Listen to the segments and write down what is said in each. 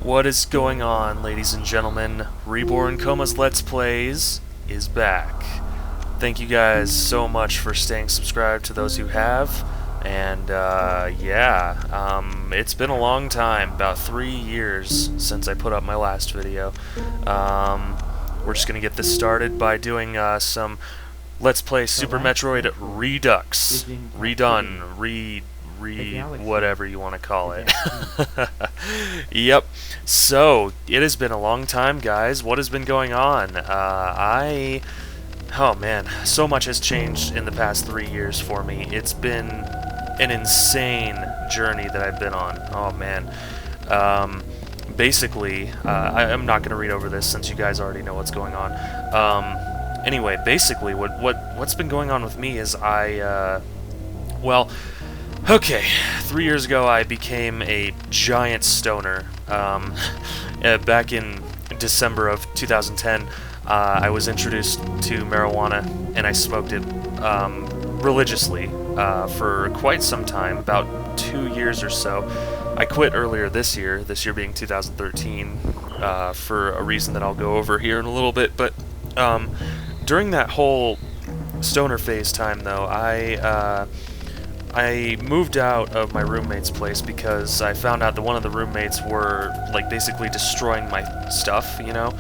What is going on, ladies and gentlemen? Reborn Coma's Let's Plays is back. Thank you guys so much for staying subscribed to those who have. And, it's been a long time, about 3 years since I put up my last video. We're just gonna get this started by doing some Let's Play Super Metroid Redux. Redone, whatever you want to call it. Yep. So, it has been a long time, guys. What has been going on? Oh man, so much has changed in the past 3 years for me. It's been an insane journey that I've been on. Oh man. Basically, I'm not going to read over this since you guys already know what's going on. Anyway, basically, what's been going on with me is okay, 3 years ago I became a giant stoner. Back in December of 2010, I was introduced to marijuana, and I smoked it religiously for quite some time, about 2 years or so. I quit earlier this year being 2013, for a reason that I'll go over here in a little bit, but during that whole stoner phase time, though, I moved out of my roommate's place because I found out that one of the roommates were, like, basically destroying my stuff, you know,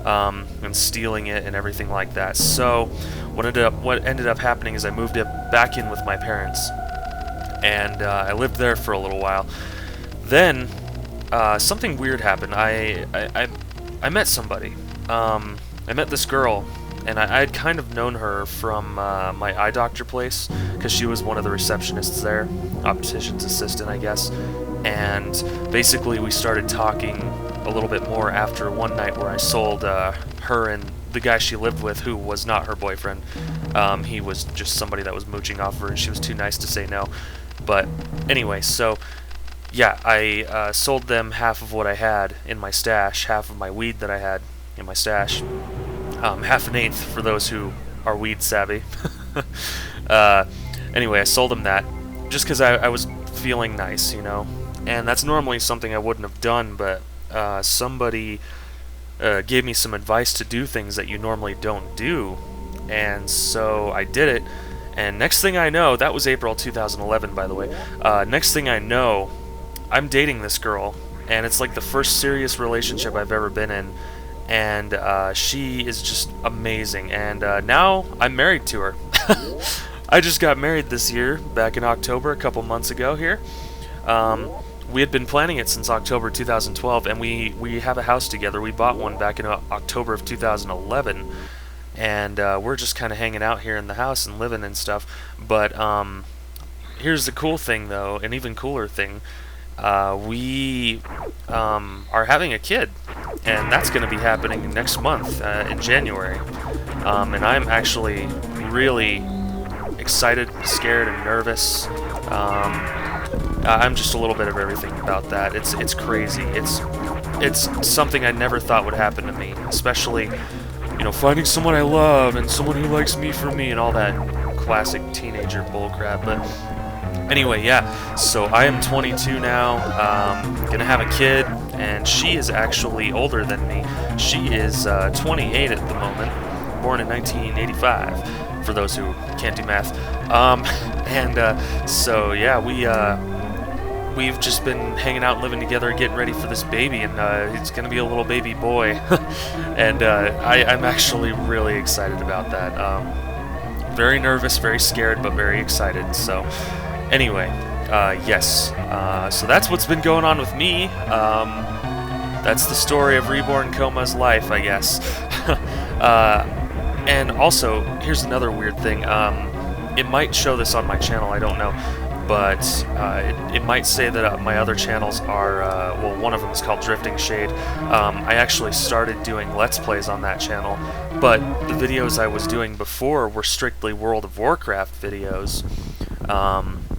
and stealing it and everything like that. So what ended up happening is I moved it back in with my parents, and I lived there for a little while. Then something weird happened. I met somebody. I met this girl, and I had kind of known her from my eye doctor place, because she was one of the receptionists there, optician's assistant, I guess. And basically we started talking a little bit more after one night where I sold her and the guy she lived with, who was not her boyfriend. He was just somebody that was mooching off of her, and she was too nice to say no. But anyway, so yeah, I sold them half of what I had in my stash, half of my weed that I had in my stash. Half an eighth for those who are weed savvy. Anyway, I sold him that just because I was feeling nice, you know, and that's normally something I wouldn't have done, but somebody gave me some advice to do things that you normally don't do, and so I did it, and next thing I know, that was April 2011, by the way, next thing I know, I'm dating this girl, and it's like the first serious relationship I've ever been in. And she is just amazing, and now I'm married to her. I just got married this year, back in October, a couple months ago here. We had been planning it since October 2012, and we have a house together. We bought one back in October of 2011, and we're just kind of hanging out here in the house and living and stuff. But here's the cool thing, though, an even cooler thing. We are having a kid, and that's going to be happening next month, in January, and I'm actually really excited, scared, and nervous. I'm just a little bit of everything about that. It's crazy. It's something I never thought would happen to me, especially, you know, finding someone I love and someone who likes me for me and all that classic teenager bullcrap. But anyway, yeah, so I am 22 now, gonna have a kid, and she is actually older than me. She is 28 at the moment, born in 1985, for those who can't do math. So yeah, we've just been hanging out and living together, getting ready for this baby, and it's gonna be a little baby boy. And I'm actually really excited about that. Very nervous, very scared, but very excited, so anyway, yes, so that's what's been going on with me. That's the story of Reborn Coma's life, I guess. And also, here's another weird thing. It might show this on my channel, I don't know, but it might say that my other channels are, well, one of them is called Drifting Shade. I actually started doing Let's Plays on that channel, but the videos I was doing before were strictly World of Warcraft videos.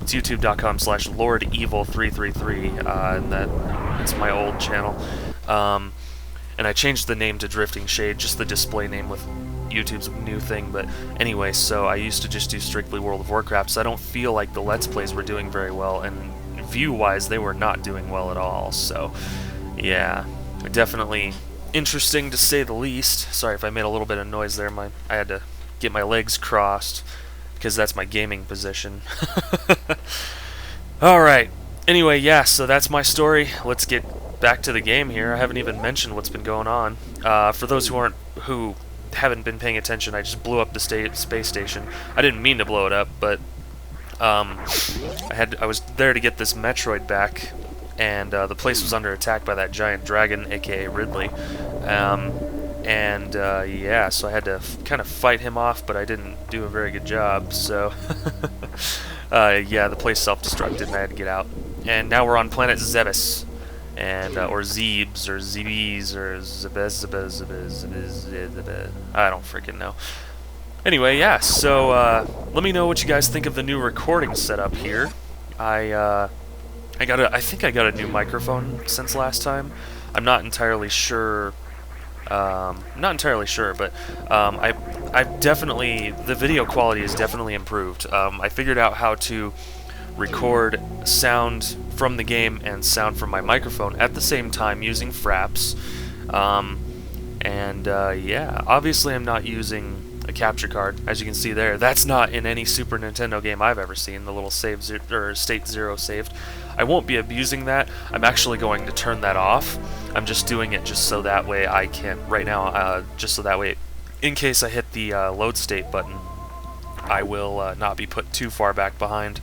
It's youtube.com/LordEvil333, and it's my old channel. And I changed the name to Drifting Shade, just the display name with YouTube's new thing, but anyway, so I used to just do strictly World of Warcraft, so I don't feel like the Let's Plays were doing very well, and view-wise, they were not doing well at all. So, yeah, definitely interesting to say the least. Sorry if I made a little bit of noise there. I had to get my legs crossed because that's my gaming position. Alright, anyway, yeah, so that's my story. Let's get back to the game here. I haven't even mentioned what's been going on. For those who haven't been paying attention, I just blew up the space station. I didn't mean to blow it up, but I was there to get this Metroid back, and the place was under attack by that giant dragon, aka Ridley. Yeah, so I had to kind of fight him off, but I didn't do a very good job, so yeah, the place self-destructed and I had to get out. And now we're on planet Zebes, and or Zebes, or Zebes, or Zebes, I don't freaking know. Anyway, yeah, so let me know what you guys think of the new recording setup here. I think I got a new microphone since last time. I'm not entirely sure. But I've definitely, the video quality is definitely improved. I figured out how to record sound from the game and sound from my microphone at the same time using Fraps. Yeah, obviously I'm not using a capture card, as you can see there. That's not in any Super Nintendo game I've ever seen, the little state 0 saved. I won't be abusing that. I'm actually going to turn that off. I'm just doing it just so that way I can, right now, just so that way, in case I hit the load state button, I will not be put too far back behind.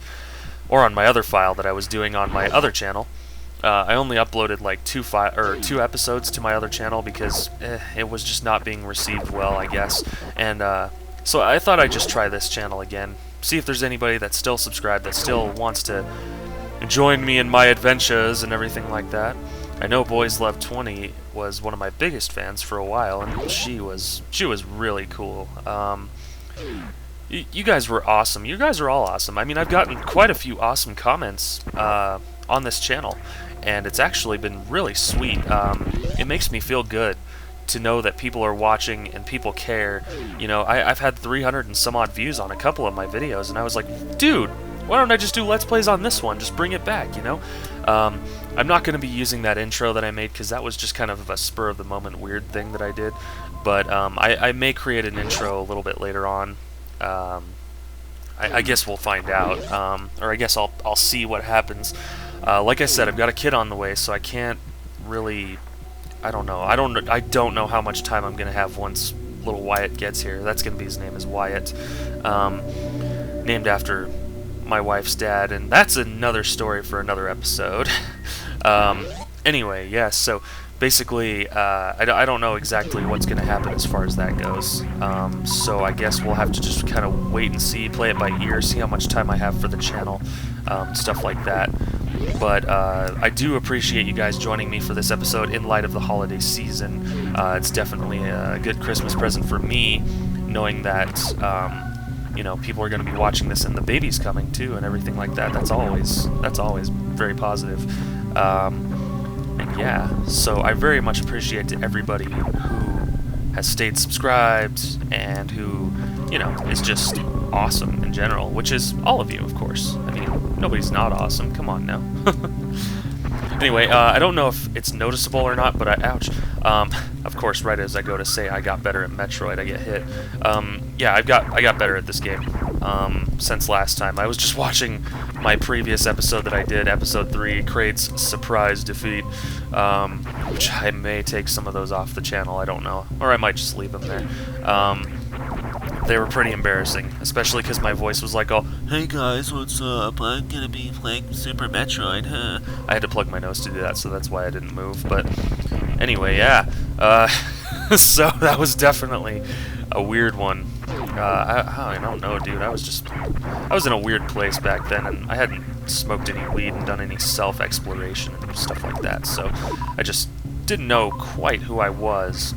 Or on my other file that I was doing on my other channel. I only uploaded like two episodes to my other channel because it was just not being received well, I guess. And so I thought I'd just try this channel again, see if there's anybody that's still subscribed, that still wants to join me in my adventures and everything like that. I know Boys Love 20 was one of my biggest fans for a while, and she was really cool. You guys were awesome. You guys are all awesome. I mean, I've gotten quite a few awesome comments on this channel, and it's actually been really sweet. It makes me feel good to know that people are watching and people care. You know, I've had 300 and some odd views on a couple of my videos, and I was like, dude, why don't I just do Let's Plays on this one? Just bring it back, you know? I'm not going to be using that intro that I made because that was just kind of a spur-of-the-moment weird thing that I did. But I may create an intro a little bit later on. I guess we'll find out. Or I guess I'll see what happens. Like I said, I've got a kid on the way, so I can't really... I don't know. I don't know how much time I'm going to have once little Wyatt gets here. That's going to be his name, is Wyatt. Named after my wife's dad, and that's another story for another episode. Anyway, yeah, so basically, I don't know exactly what's going to happen as far as that goes. So I guess we'll have to just kind of wait and see, play it by ear, see how much time I have for the channel, stuff like that. But I do appreciate you guys joining me for this episode in light of the holiday season. It's definitely a good Christmas present for me, knowing that you know, people are going to be watching this and the baby's coming too and everything like that. That's always very positive. And yeah, so I very much appreciate to everybody who has stayed subscribed and who, you know, is just awesome in general, which is all of you, of course. I mean, nobody's not awesome. Come on now. Anyway, I don't know if it's noticeable or not, but ouch. Of course, right as I go to say I got better at Metroid, I get hit. Yeah, I got better at this game since last time. I was just watching my previous episode that I did, episode 3, Kraid's surprise defeat, which I may take some of those off the channel, I don't know. Or I might just leave them there. They were pretty embarrassing, especially because my voice was like, "Oh, hey guys, what's up? I'm gonna be playing Super Metroid." I had to plug my nose to do that, so that's why I didn't move. But anyway, yeah. So that was definitely a weird one. I don't know, dude. I was in a weird place back then, and I hadn't smoked any weed and done any self-exploration and stuff like that. So I just didn't know quite who I was.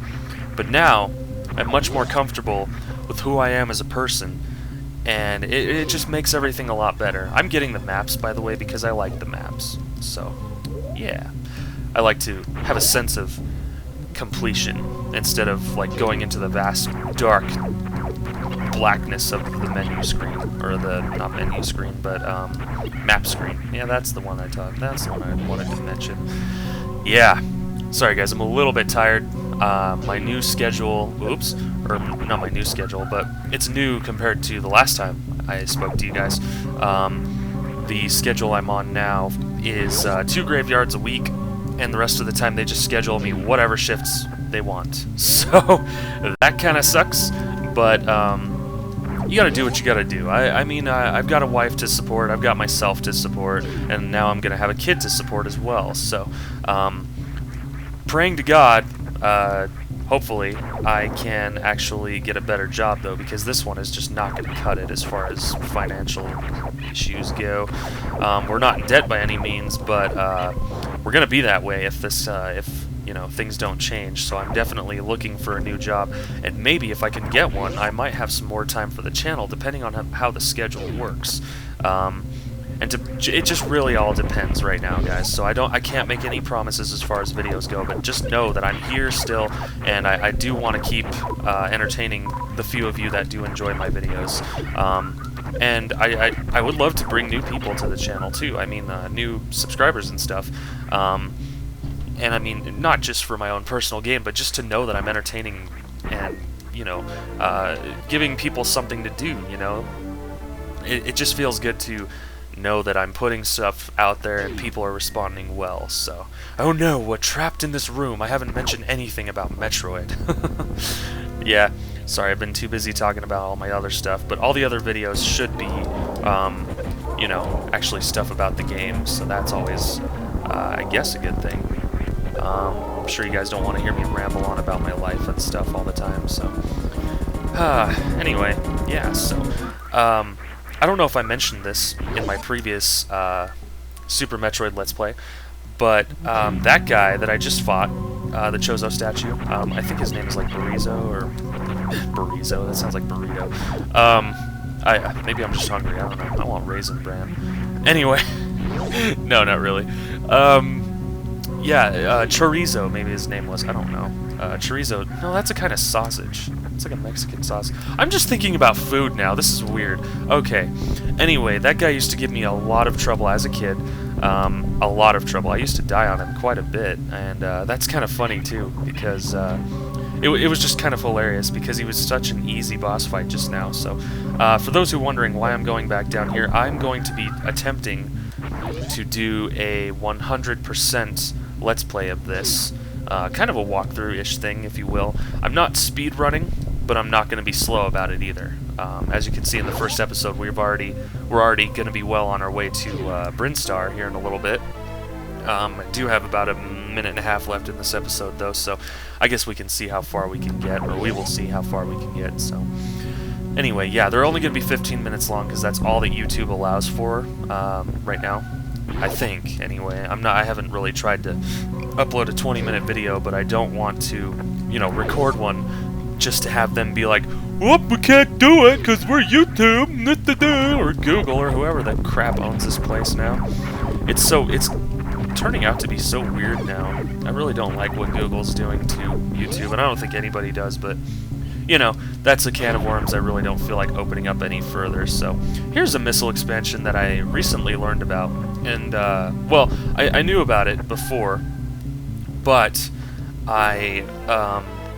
But now I'm much more comfortable with who I am as a person, and it just makes everything a lot better. I'm getting the maps, by the way, because I like the maps. So, yeah. I like to have a sense of completion instead of, like, going into the vast, dark blackness of the menu screen, or the, not menu screen, but map screen. Yeah, that's the one I wanted to mention. Yeah, sorry guys, I'm a little bit tired. My new schedule, oops, or not my new schedule, but it's new compared to the last time I spoke to you guys. The schedule I'm on now is 2 graveyards a week, and the rest of the time they just schedule me whatever shifts they want. So that kind of sucks, but you gotta do what you gotta do. I mean, I've got a wife to support, I've got myself to support, and now I'm gonna have a kid to support as well. So praying to God, hopefully I can actually get a better job, though, because this one is just not going to cut it as far as financial issues go. We're not in debt by any means, but we're going to be that way if this, if you know, things don't change. So I'm definitely looking for a new job, and maybe if I can get one, I might have some more time for the channel, depending on how the schedule works. And it just really all depends right now, guys. So I can't make any promises as far as videos go, but just know that I'm here still, and I do want to keep entertaining the few of you that do enjoy my videos. And I would love to bring new people to the channel too. I mean, new subscribers and stuff. And I mean, not just for my own personal gain, but just to know that I'm entertaining and, you know, giving people something to do. You know, it just feels good to know that I'm putting stuff out there and people are responding well. So, oh no, we're trapped in this room. I haven't mentioned anything about Metroid. Yeah, sorry, I've been too busy talking about all my other stuff, but all the other videos should be, you know, actually stuff about the game, so that's always, I guess, a good thing. I'm sure you guys don't want to hear me ramble on about my life and stuff all the time, so... anyway, yeah, so... I don't know if I mentioned this in my previous Super Metroid Let's Play, but that guy that I just fought, the Chozo statue, I think his name is like Burrizo, or Burrizo, that sounds like burrito. Maybe I'm just hungry, I don't know, I want Raisin Bran. Anyway, no, not really. Yeah, Chorizo, maybe his name was, I don't know. Chorizo, no, that's a kind of sausage. It's like a Mexican sauce. I'm just thinking about food now. This is weird. Okay. Anyway, that guy used to give me a lot of trouble as a kid. A lot of trouble. I used to die on him quite a bit, and that's kind of funny too, because it was just kind of hilarious, because he was such an easy boss fight just now. So, for those who are wondering why I'm going back down here, I'm going to be attempting to do a 100% Let's Play of this. Kind of a walkthrough-ish thing, if you will. I'm not speed running, but I'm not going to be slow about it either. As you can see in the first episode, we're already going to be well on our way to Brinstar here in a little bit. I do have about a minute and a half left in this episode, though, so I guess we can see how far we can get, or we will see how far we can get. So, anyway, yeah, they're only going to be 15 minutes long, because that's all that YouTube allows for right now. I think, anyway. I haven't really tried to upload a 20-minute video, but I don't want to, you know, record one just to have them be like, whoop, we can't do it because we're YouTube, or Google, or whoever that crap owns this place now. It's turning out to be so weird now. I really don't like what Google's doing to YouTube, and I don't think anybody does, but, you know, that's a can of worms I really don't feel like opening up any further. So, here's a missile expansion that I recently learned about, and, well, I knew about it before, but I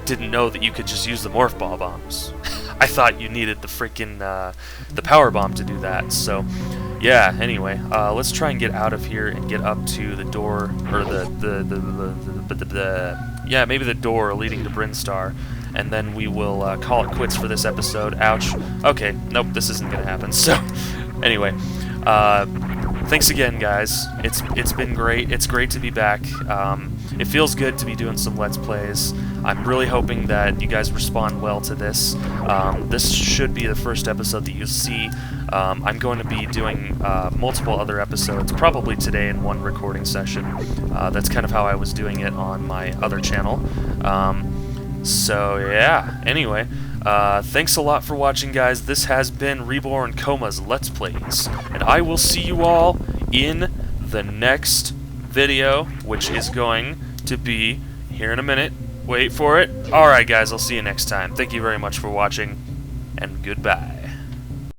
didn't know that you could just use the morph ball bombs. I thought you needed the freaking the power bomb to do that. So yeah, anyway, let's try and get out of here and get up to the door, or yeah, maybe the door leading to Brinstar, and then we will call it quits for this episode. Ouch. Okay, nope, this isn't gonna happen. So anyway, thanks again, guys. It's been great. It's great to be back. It feels good to be doing some Let's Plays. I'm really hoping that you guys respond well to this. This should be the first episode that you see. I'm going to be doing multiple other episodes, probably today in one recording session. That's kind of how I was doing it on my other channel. So yeah, anyway, thanks a lot for watching, guys. This has been Reborn Coma's Let's Plays, and I will see you all in the next video, which is going to be here in a minute. Wait for it. Alright, guys, I'll see you next time. Thank you very much for watching. and goodbye.